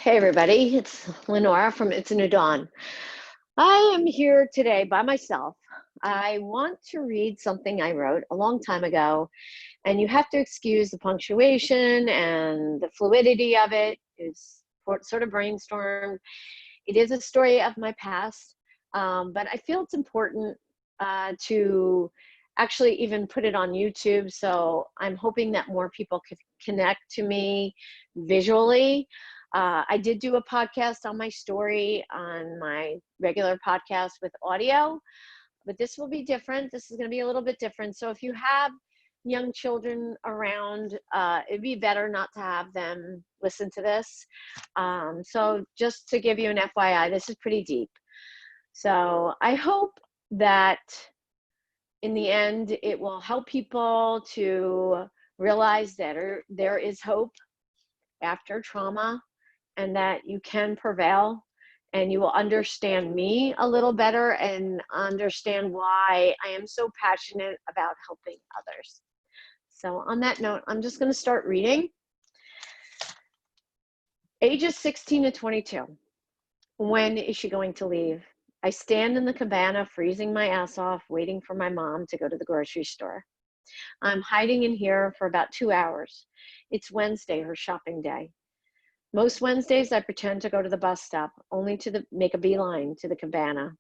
Hey everybody, it's Lenora from It's a New Dawn. I am here today by myself. I want to read something I wrote a long time ago, and you have to excuse the punctuation and the fluidity of it. It's sort of brainstormed. It is a story of my past, but I feel it's important to actually even put it on YouTube. So I'm hoping that more people could connect to me visually. I did do a podcast on my story on my regular podcast with audio, but this will be different. This is going to be a little bit different. So if you have young children around, it'd be better not to have them listen to this. So just to give you an FYI, this is pretty deep. So I hope that in the end, it will help people to realize that there is hope after trauma, and that you can prevail, and you will understand me a little better and understand why I am so passionate about helping others. So on that note, I'm just going to start reading. Ages 16 to 22. When is she going to leave? I stand in the cabana, freezing my ass off, waiting for my mom to go to the grocery store. I'm hiding in here for about 2 hours. It's Wednesday, her shopping day. Most Wednesdays, I pretend to go to the bus stop, only to make a beeline to the cabana.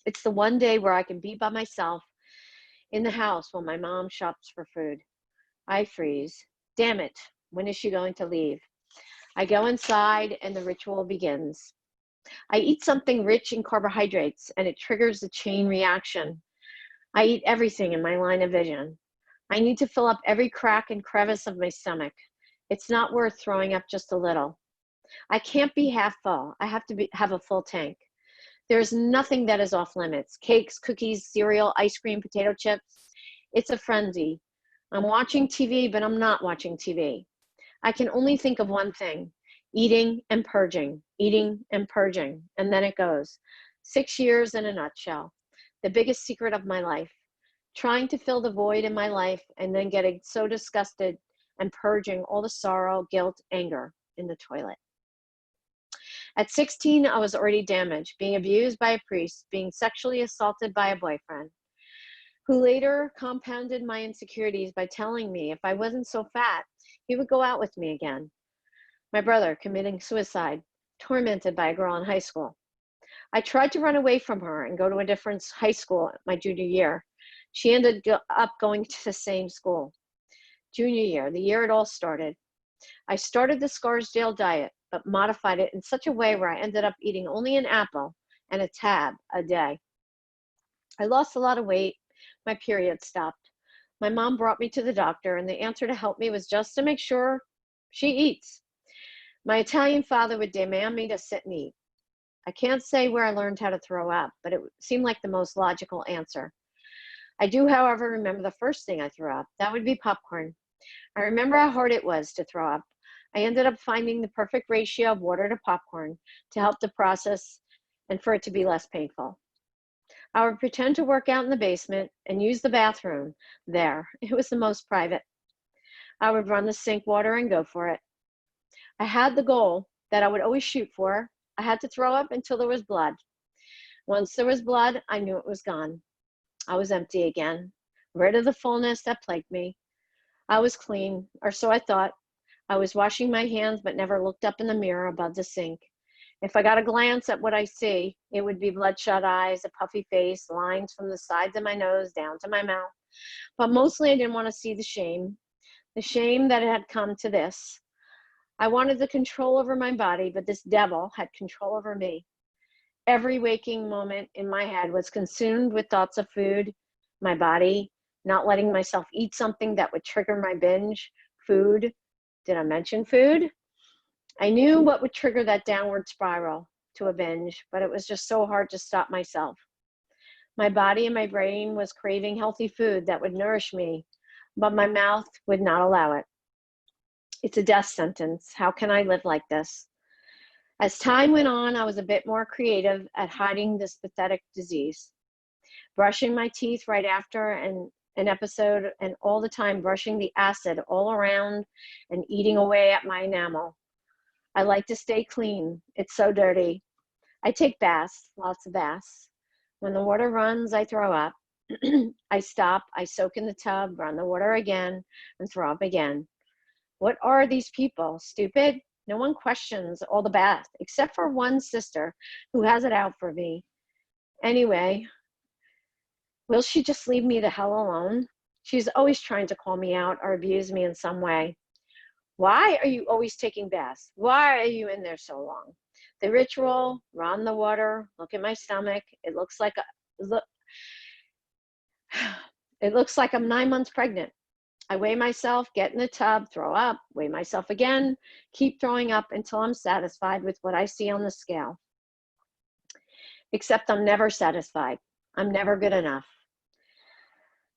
It's the one day where I can be by myself in the house while my mom shops for food. I freeze. Damn it, when is she going to leave? I go inside and the ritual begins. I eat something rich in carbohydrates and it triggers a chain reaction. I eat everything in my line of vision. I need to fill up every crack and crevice of my stomach. It's not worth throwing up just a little. I can't be half full. I have to have a full tank. There's nothing that is off limits. Cakes, cookies, cereal, ice cream, potato chips. It's a frenzy. I'm watching TV, but I'm not watching TV. I can only think of one thing: eating and purging, and then it goes. 6 years in a nutshell. The biggest secret of my life. Trying to fill the void in my life and then getting so disgusted and purging all the sorrow, guilt, anger in the toilet. At 16, I was already damaged, being abused by a priest, being sexually assaulted by a boyfriend, who later compounded my insecurities by telling me if I wasn't so fat, he would go out with me again. My brother committing suicide, tormented by a girl in high school. I tried to run away from her and go to a different high school my junior year. She ended up going to the same school. Junior year, the year it all started. I started the Scarsdale diet, but modified it in such a way where I ended up eating only an apple and a tab a day. I lost a lot of weight. My period stopped. My mom brought me to the doctor, and the answer to help me was just to make sure she eats. My Italian father would demand me to sit and eat. I can't say where I learned how to throw up, but it seemed like the most logical answer. I do, however, remember the first thing I threw up. That would be popcorn. I remember how hard it was to throw up. I ended up finding the perfect ratio of water to popcorn to help the process and for it to be less painful. I would pretend to work out in the basement and use the bathroom there. It was the most private. I would run the sink water and go for it. I had the goal that I would always shoot for. I had to throw up until there was blood. Once there was blood, I knew it was gone. I was empty again, rid of the fullness that plagued me. I was clean, or so I thought. I was washing my hands, but never looked up in the mirror above the sink. If I got a glance at what I see, it would be bloodshot eyes, a puffy face, lines from the sides of my nose down to my mouth. But mostly I didn't want to see the shame that it had come to this. I wanted the control over my body, but this devil had control over me. Every waking moment in my head was consumed with thoughts of food, my body, not letting myself eat something that would trigger my binge, food. Did I mention food? I knew what would trigger that downward spiral to a binge, but it was just so hard to stop myself. My body and my brain was craving healthy food that would nourish me, but my mouth would not allow it. It's a death sentence. How can I live like this? As time went on, I was a bit more creative at hiding this pathetic disease. Brushing my teeth right after an episode, and all the time brushing the acid all around and eating away at my enamel. I like to stay clean. It's so dirty. I take baths, lots of baths. When the water runs, I throw up. I stop, I soak in the tub, run the water again, and throw up again. What are these people? Stupid? No one questions all the bath, except for one sister who has it out for me. Anyway, will she just leave me the hell alone? She's always trying to call me out or abuse me in some way. Why are you always taking baths? Why are you in there so long? The ritual, run the water, look at my stomach. It looks like I'm 9 months pregnant. I weigh myself, get in the tub, throw up, weigh myself again, keep throwing up until I'm satisfied with what I see on the scale. Except I'm never satisfied. I'm never good enough.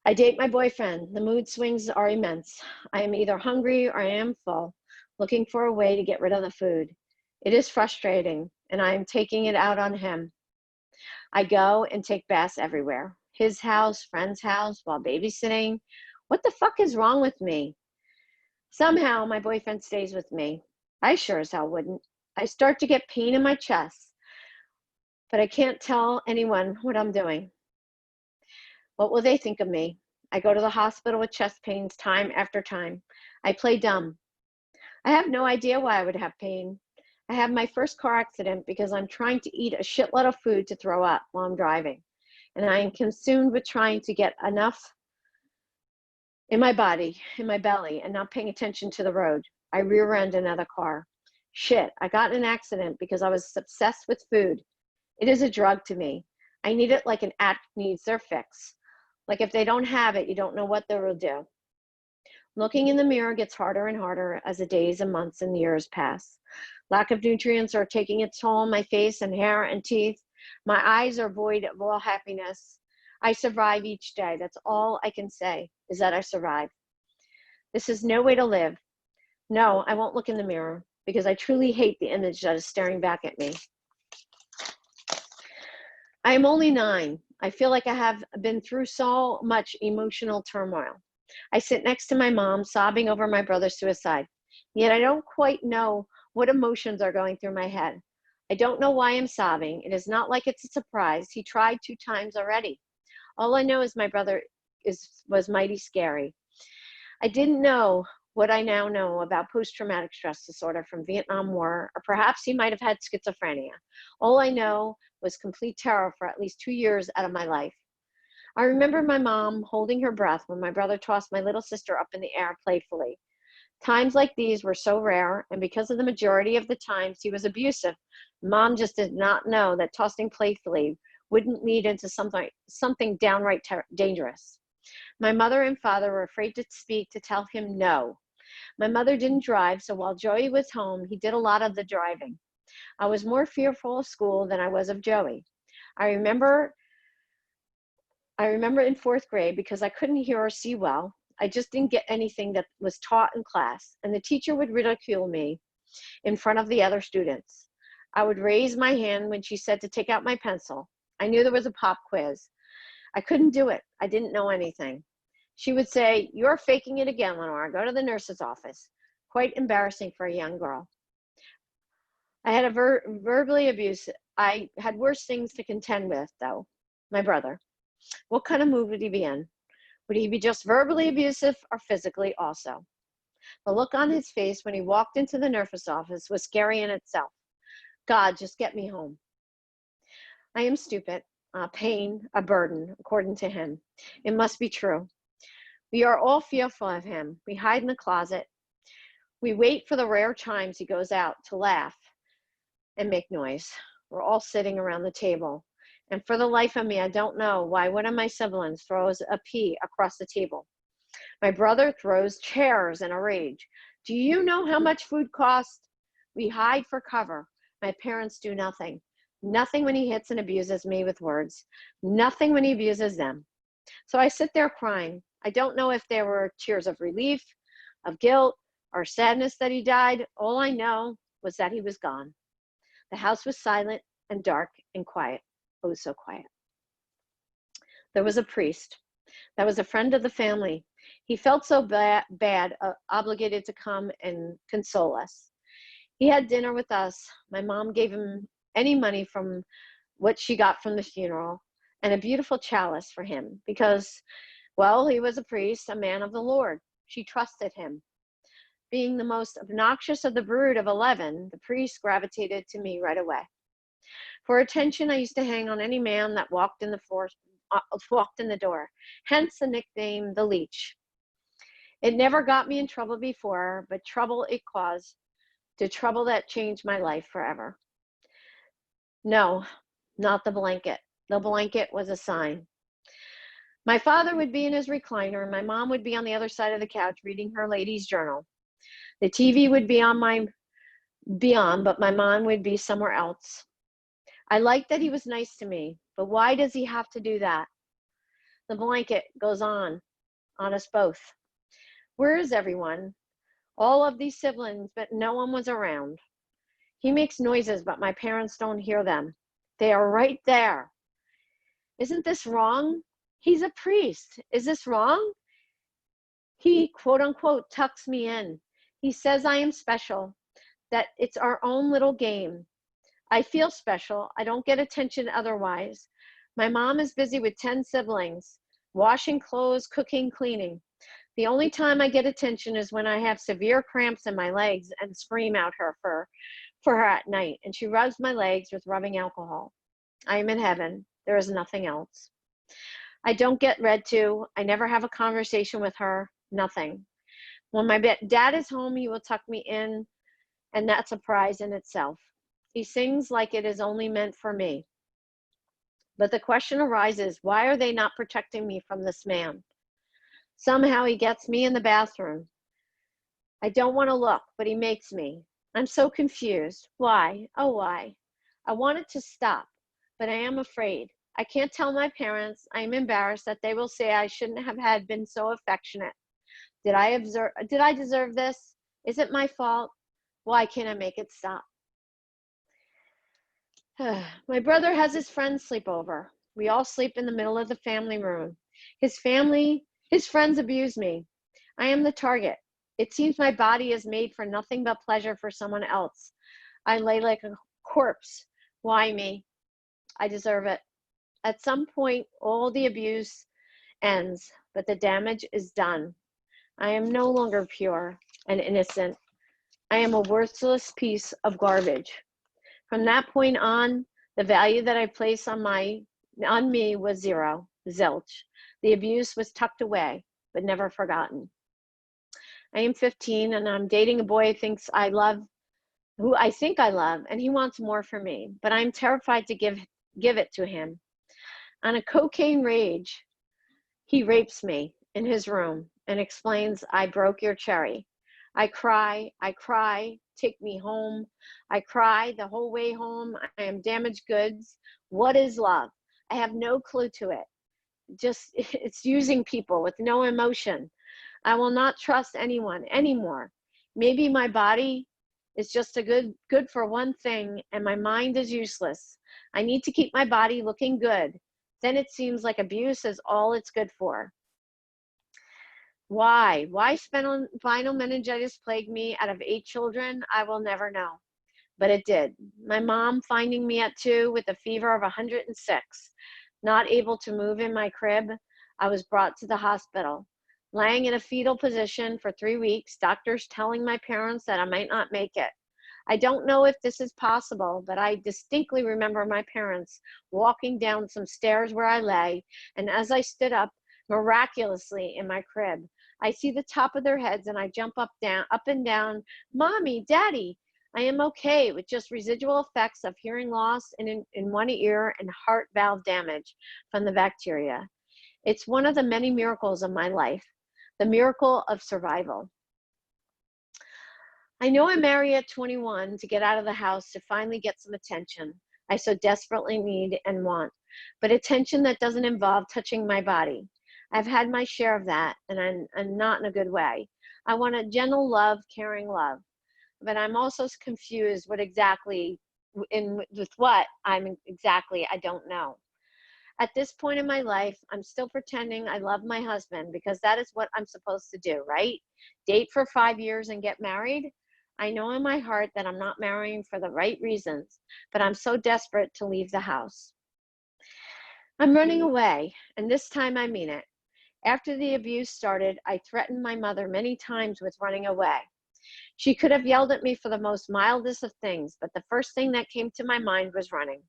I date my boyfriend. The mood swings are immense. I am either hungry or I am full, looking for a way to get rid of the food. It is frustrating, and I am taking it out on him. I go and take baths everywhere. His house, friend's house, while babysitting. What the fuck is wrong with me? Somehow my boyfriend stays with me. I sure as hell wouldn't. I start to get pain in my chest, but I can't tell anyone what I'm doing. What will they think of me? I go to the hospital with chest pains time after time. I play dumb. I have no idea why I would have pain. I had my first car accident because I'm trying to eat a shitload of food to throw up while I'm driving. And I am consumed with trying to get enough in my body, in my belly, and not paying attention to the road. I rear-end another car. Shit, I got in an accident because I was obsessed with food. It is a drug to me. I need it like an addict needs their fix. Like if they don't have it, you don't know what they will do. Looking in the mirror gets harder and harder as the days and months and years pass. Lack of nutrients are taking its toll on my face and hair and teeth. My eyes are void of all happiness. I survive each day. That's all I can say, is that I survive. This is no way to live. No, I won't look in the mirror because I truly hate the image that is staring back at me. I am only 9. I feel like I have been through so much emotional turmoil. I sit next to my mom, sobbing over my brother's suicide. Yet I don't quite know what emotions are going through my head. I don't know why I'm sobbing. It is not like it's a surprise. He tried 2 times already. All I know is my brother was mighty scary. I didn't know what I now know about post-traumatic stress disorder from Vietnam War, or perhaps he might have had schizophrenia. All I know was complete terror for at least 2 years out of my life. I remember my mom holding her breath when my brother tossed my little sister up in the air playfully. Times like these were so rare, and because of the majority of the times he was abusive, Mom just did not know that tossing playfully wouldn't lead into something downright dangerous. My mother and father were afraid to speak to tell him no. My mother didn't drive, so while Joey was home, he did a lot of the driving. I was more fearful of school than I was of Joey. I remember in 4th grade, because I couldn't hear or see well, I just didn't get anything that was taught in class, and the teacher would ridicule me in front of the other students. I would raise my hand when she said to take out my pencil. I knew there was a pop quiz. I couldn't do it. I didn't know anything. She would say, "You're faking it again, Lenora. Go to the nurse's office." Quite embarrassing for a young girl. I had verbally abuse. I had worse things to contend with, though. My brother. What kind of mood would he be in? Would he be just verbally abusive or physically also? The look on his face when he walked into the nurse's office was scary in itself. God, just get me home. I am stupid, pain, a burden, according to him. It must be true. We are all fearful of him. We hide in the closet. We wait for the rare times he goes out to laugh and make noise. We're all sitting around the table. And for the life of me, I don't know why one of my siblings throws a pea across the table. My brother throws chairs in a rage. Do you know how much food costs? We hide for cover. My parents do nothing. Nothing when he hits and abuses me with words. Nothing when he abuses them. So I sit there crying. I don't know if there were tears of relief, of guilt, or sadness that he died. All I know was that he was gone. The house was silent and dark and quiet. Oh, so quiet. There was a priest that was a friend of the family. He felt so bad, obligated to come and console us. He had dinner with us. My mom gave him any money from what she got from the funeral and a beautiful chalice for him because, well, he was a priest, a man of the Lord. She trusted him. Being the most obnoxious of the brood of 11, the priest gravitated to me right away. For attention, I used to hang on any man that walked in the door, hence the nickname the leech. It never got me in trouble before, but trouble it caused, the trouble that changed my life forever. No, not the blanket. The blanket was a sign. My father would be in his recliner, and my mom would be on the other side of the couch reading her lady's journal. The TV would be on, but my mom would be somewhere else. I liked that he was nice to me, but why does he have to do that? The blanket goes on us both. Where is everyone? All of these siblings, but no one was around. He makes noises, but my parents don't hear them. They are right there. Isn't this wrong? He's a priest. Is this wrong? He, quote unquote, tucks me in. He says I am special, that it's our own little game. I feel special. I don't get attention otherwise. My mom is busy with 10 siblings, washing clothes, cooking, cleaning. The only time I get attention is when I have severe cramps in my legs and scream at her for her at night, and she rubs my legs with rubbing alcohol. I am in heaven. There is nothing else. I don't get read to. I never have a conversation with her. Nothing. When my dad is home, he will tuck me in, and that's a prize in itself. He sings like it is only meant for me. But the question arises, why are they not protecting me from this man? Somehow he gets me in the bathroom. I don't want to look, but he makes me. I'm so confused. Why? Oh, why? I want it to stop, but I am afraid. I can't tell my parents. I am embarrassed that they will say I shouldn't have been so affectionate. Did I deserve this? Is it my fault? Why can't I make it stop? My brother has his friends sleep over. We all sleep in the middle of the family room. His friends abuse me. I am the target. It seems my body is made for nothing but pleasure for someone else. I lay like a corpse. Why me? I deserve it. At some point, all the abuse ends, but the damage is done. I am no longer pure and innocent. I am a worthless piece of garbage. From that point on, the value that I placed on me was zero, zilch. The abuse was tucked away, but never forgotten. I am 15 and I'm dating a boy who I think I love, and he wants more from me, but I'm terrified to give it to him. On a cocaine rage, he rapes me in his room and explains, I broke your cherry. I cry, take me home. I cry the whole way home. I am damaged goods. What is love? I have no clue to it. It's using people with no emotion. I will not trust anyone anymore. Maybe my body is just a good for one thing and my mind is useless. I need to keep my body looking good. Then it seems like abuse is all it's good for. Why? Why spinal meningitis plagued me out of 8 children? I will never know. But it did. My mom finding me at 2 with a fever of 106, not able to move in my crib, I was brought to the hospital. Lying in a fetal position for 3 weeks, doctors telling my parents that I might not make it. I don't know if this is possible, but I distinctly remember my parents walking down some stairs where I lay, and as I stood up, miraculously in my crib, I see the top of their heads and I jump up and down, Mommy, Daddy, I am okay with just residual effects of hearing loss in one ear and heart valve damage from the bacteria. It's one of the many miracles of my life, the miracle of survival. I know I married at 21 to get out of the house to finally get some attention I so desperately need and want, but attention that doesn't involve touching my body. I've had my share of that, and I'm not in a good way. I want a gentle love, caring love, but I'm also confused with what I don't know. At this point in my life, I'm still pretending I love my husband because that is what I'm supposed to do, right? Date for 5 years and get married? I know in my heart that I'm not marrying for the right reasons, but I'm so desperate to leave the house. I'm running away, and this time I mean it. After the abuse started, I threatened my mother many times with running away. She could have yelled at me for the most mildest of things, but the first thing that came to my mind was running.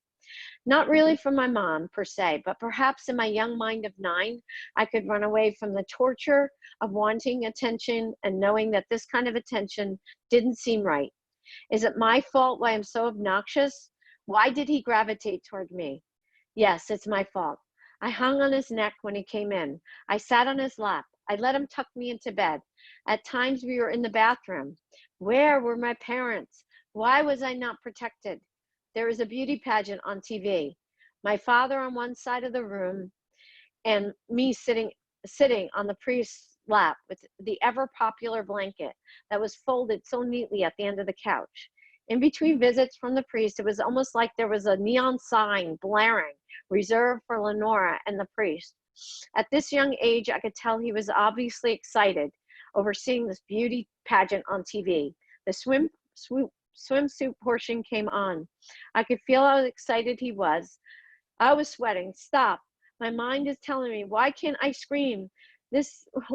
Not really from my mom, per se, but perhaps in my young mind of 9, I could run away from the torture of wanting attention and knowing that this kind of attention didn't seem right. Is it my fault why I'm so obnoxious? Why did he gravitate toward me? Yes, it's my fault. I hung on his neck when he came in. I sat on his lap. I let him tuck me into bed. At times we were in the bathroom. Where were my parents? Why was I not protected? There was a beauty pageant on TV. My father on one side of the room and me sitting on the priest's lap with the ever popular blanket that was folded so neatly at the end of the couch. In between visits from the priest, it was almost like there was a neon sign blaring, reserved for Lenora and the priest. At this young age, I could tell he was obviously excited over seeing this beauty pageant on TV. The swimsuit portion came on. I could feel how excited he was. I was sweating. Stop. My mind is telling me, why can't I scream?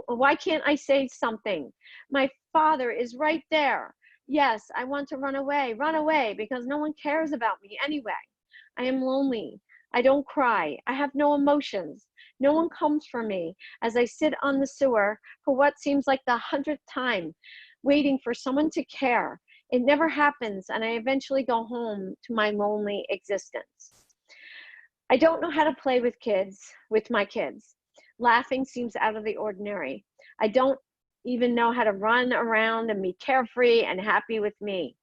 Why can't I say something? My father is right there. Yes, I want to run away, because no one cares about me anyway. I am lonely. I don't cry. I have no emotions. No one comes for me as I sit on the sewer for what seems like the 100th time, waiting for someone to care. It never happens, and I eventually go home to my lonely existence. I don't know how to play with my kids. Laughing seems out of the ordinary. I don't even know how to run around and be carefree and happy with me.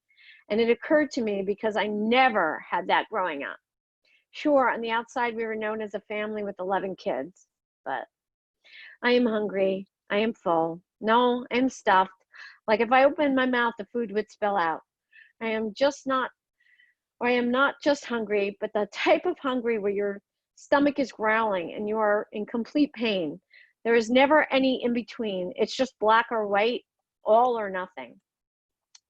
And it occurred to me because I never had that growing up. Sure, on the outside, we were known as a family with 11 kids, but I am hungry. I am full. No, I'm stuffed. Like if I opened my mouth, the food would spill out. I am not just hungry, but the type of hungry where your stomach is growling and you are in complete pain. There is never any in between. It's just black or white, all or nothing.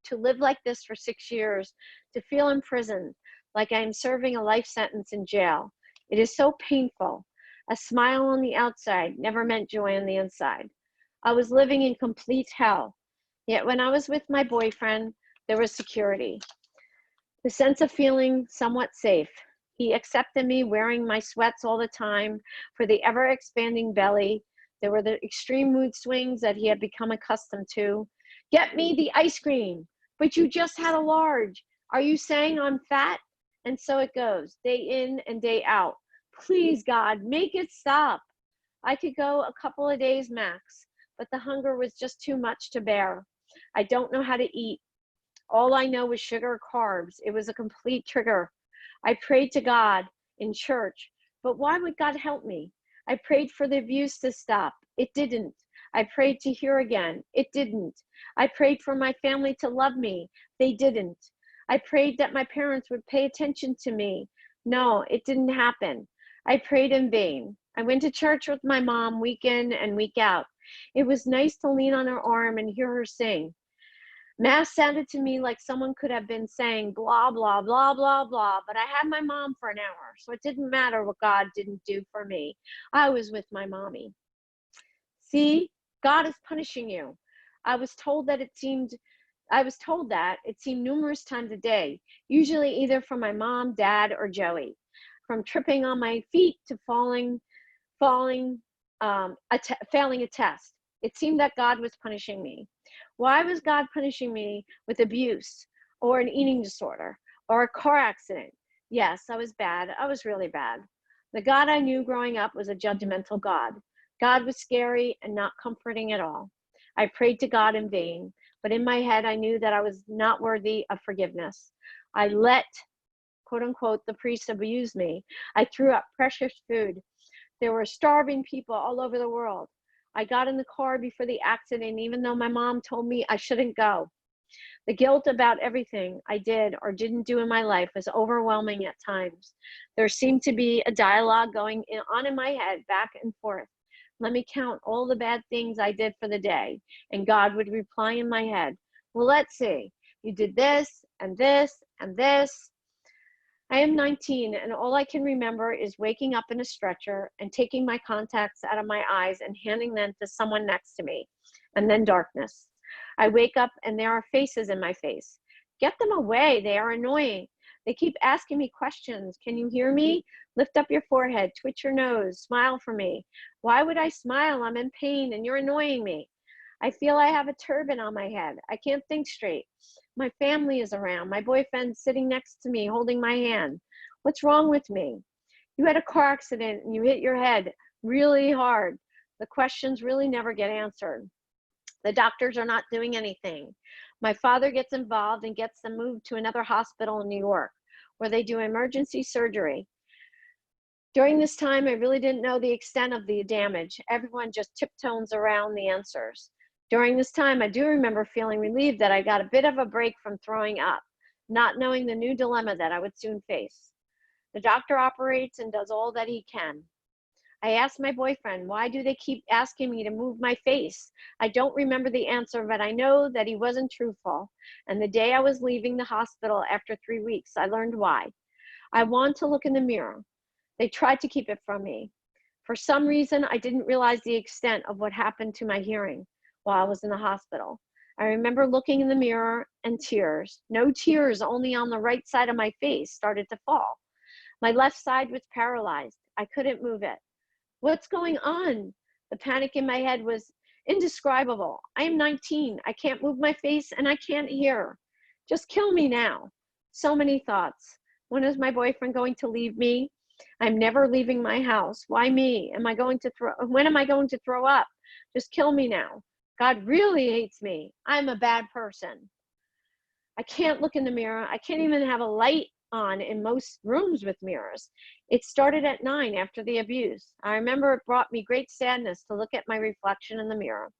To live like this for 6 years, to feel imprisoned, like I am serving a life sentence in jail. It is so painful. A smile on the outside never meant joy on the inside. I was living in complete hell. Yet when I was with my boyfriend, there was security. The sense of feeling somewhat safe. He accepted me wearing my sweats all the time for the ever-expanding belly. There were the extreme mood swings that he had become accustomed to. Get me the ice cream, but you just had a large. Are you saying I'm fat? And so it goes, day in and day out. Please, God, make it stop. I could go a couple of days max, but the hunger was just too much to bear. I don't know how to eat. All I know was sugar, carbs. It was a complete trigger. I prayed to God in church, but why would God help me? I prayed for the abuse to stop. It didn't. I prayed to hear again. It didn't. I prayed for my family to love me. They didn't. I prayed that my parents would pay attention to me. No, it didn't happen. I prayed in vain. I went to church with my mom week in and week out. It was nice to lean on her arm and hear her sing. Mass sounded to me like someone could have been saying blah, blah, blah, blah, blah, but I had my mom for an hour, so it didn't matter what God didn't do for me. I was with my mommy. See, God is punishing you. I was told that it seemed numerous times a day, usually either from my mom, dad, or Joey, from tripping on my feet to failing a test. It seemed that God was punishing me. Why was God punishing me with abuse or an eating disorder or a car accident? Yes, I was bad. I was really bad. The God I knew growing up was a judgmental God. God was scary and not comforting at all. I prayed to God in vain, but in my head, I knew that I was not worthy of forgiveness. I let, quote unquote, the priest abuse me. I threw up precious food. There were starving people all over the world. I got in the car before the accident, even though my mom told me I shouldn't go. The guilt about everything I did or didn't do in my life was overwhelming at times. There seemed to be a dialogue going on in my head, back and forth. Let me count all the bad things I did for the day. And God would reply in my head, well, let's see. You did this and this and this. I am 19, and all I can remember is waking up in a stretcher and taking my contacts out of my eyes and handing them to someone next to me, and then darkness. I wake up and there are faces in my face. Get them away. They are annoying. They keep asking me questions. Can you hear me? Lift up your forehead, twitch your nose, smile for me. Why would I smile? I'm in pain and you're annoying me. I feel I have a turban on my head. I can't think straight. My family is around. My boyfriend's sitting next to me, holding my hand. What's wrong with me? You had a car accident and you hit your head really hard. The questions really never get answered. The doctors are not doing anything. My father gets involved and gets them moved to another hospital in New York where they do emergency surgery. During this time, I really didn't know the extent of the damage. Everyone just tiptoes around the answers. During this time, I do remember feeling relieved that I got a bit of a break from throwing up, not knowing the new dilemma that I would soon face. The doctor operates and does all that he can. I asked my boyfriend, why do they keep asking me to move my face? I don't remember the answer, but I know that he wasn't truthful. And the day I was leaving the hospital after 3 weeks, I learned why. I want to look in the mirror. They tried to keep it from me. For some reason, I didn't realize the extent of what happened to my hearing while I was in the hospital. I remember looking in the mirror and tears. No tears, only on the right side of my face started to fall. My left side was paralyzed. I couldn't move it. What's going on? The panic in my head was indescribable. I am 19. I can't move my face and I can't hear. Just kill me now. So many thoughts. When is my boyfriend going to leave me? I'm never leaving my house. Why me? When am I going to throw up? Just kill me now. God really hates me. I'm a bad person. I can't look in the mirror. I can't even have a light on in most rooms with mirrors. It started at 9 after the abuse. I remember it brought me great sadness to look at my reflection in the mirror.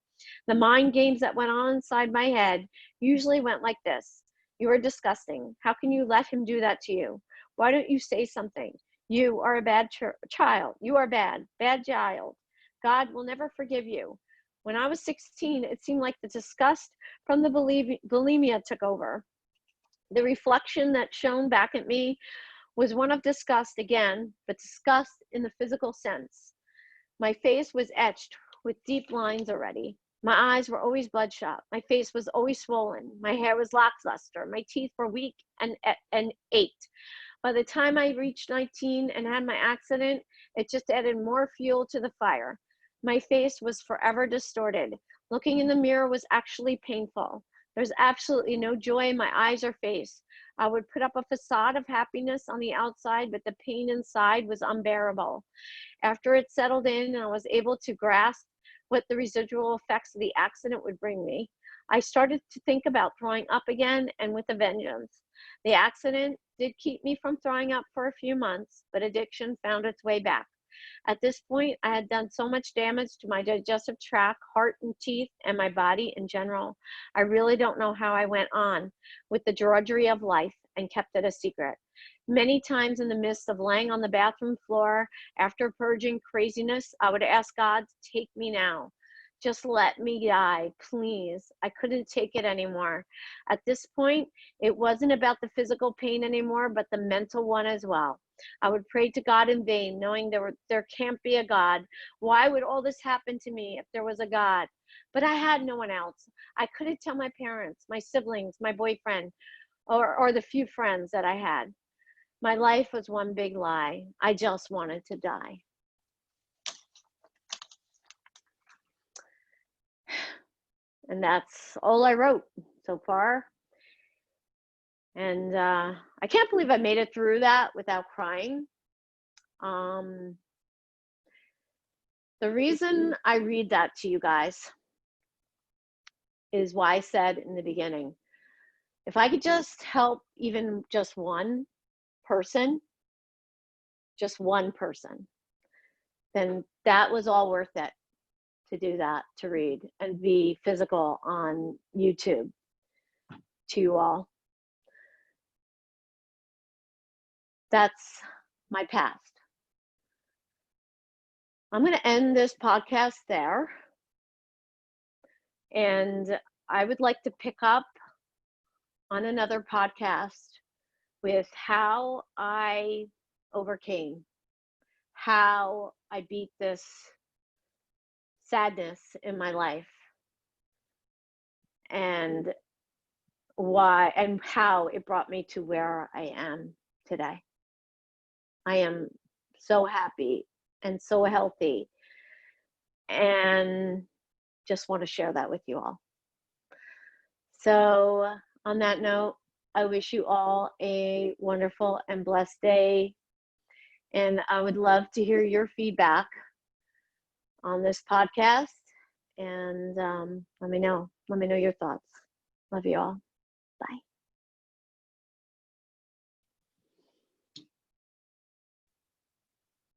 The mind games that went on inside my head usually went like this. You are disgusting. How can you let him do that to you? Why don't you say something? You are a bad child. You are bad child. God will never forgive you. When I was 16, it seemed like the disgust from the bulimia took over. The reflection that shone back at me was one of disgust again, but disgust in the physical sense. My face was etched with deep lines already. My eyes were always bloodshot. My face was always swollen. My hair was lackluster. My teeth were weak and ached. By the time I reached 19 and had my accident, it just added more fuel to the fire. My face was forever distorted. Looking in the mirror was actually painful. There's absolutely no joy in my eyes or face. I would put up a facade of happiness on the outside, but the pain inside was unbearable. After it settled in and I was able to grasp what the residual effects of the accident would bring me, I started to think about throwing up again, and with a vengeance. The accident did keep me from throwing up for a few months, but addiction found its way back. At this point, I had done so much damage to my digestive tract, heart and teeth, and my body in general. I really don't know how I went on with the drudgery of life and kept it a secret. Many times in the midst of laying on the bathroom floor after purging craziness, I would ask God to take me now. Just let me die, please. I couldn't take it anymore. At this point, it wasn't about the physical pain anymore, but the mental one as well. I would pray to God in vain, knowing there can't be a God. Why would all this happen to me if there was a God? But I had no one else. I couldn't tell my parents, my siblings, my boyfriend, or the few friends that I had. My life was one big lie. I just wanted to die. And that's all I wrote so far. And I can't believe I made it through that without crying. The reason I read that to you guys is why I said in the beginning, if I could just help even just one person, then that was all worth it to do that, to read and be physical on YouTube to you all. That's my past. I'm going to end this podcast there. And I would like to pick up on another podcast with how I overcame, how I beat this sadness in my life, and why and how it brought me to where I am today. I am so happy and so healthy, and just want to share that with you all. So, on that note, I wish you all a wonderful and blessed day. And I would love to hear your feedback on this podcast. And let me know. Let me know your thoughts. Love you all. Bye.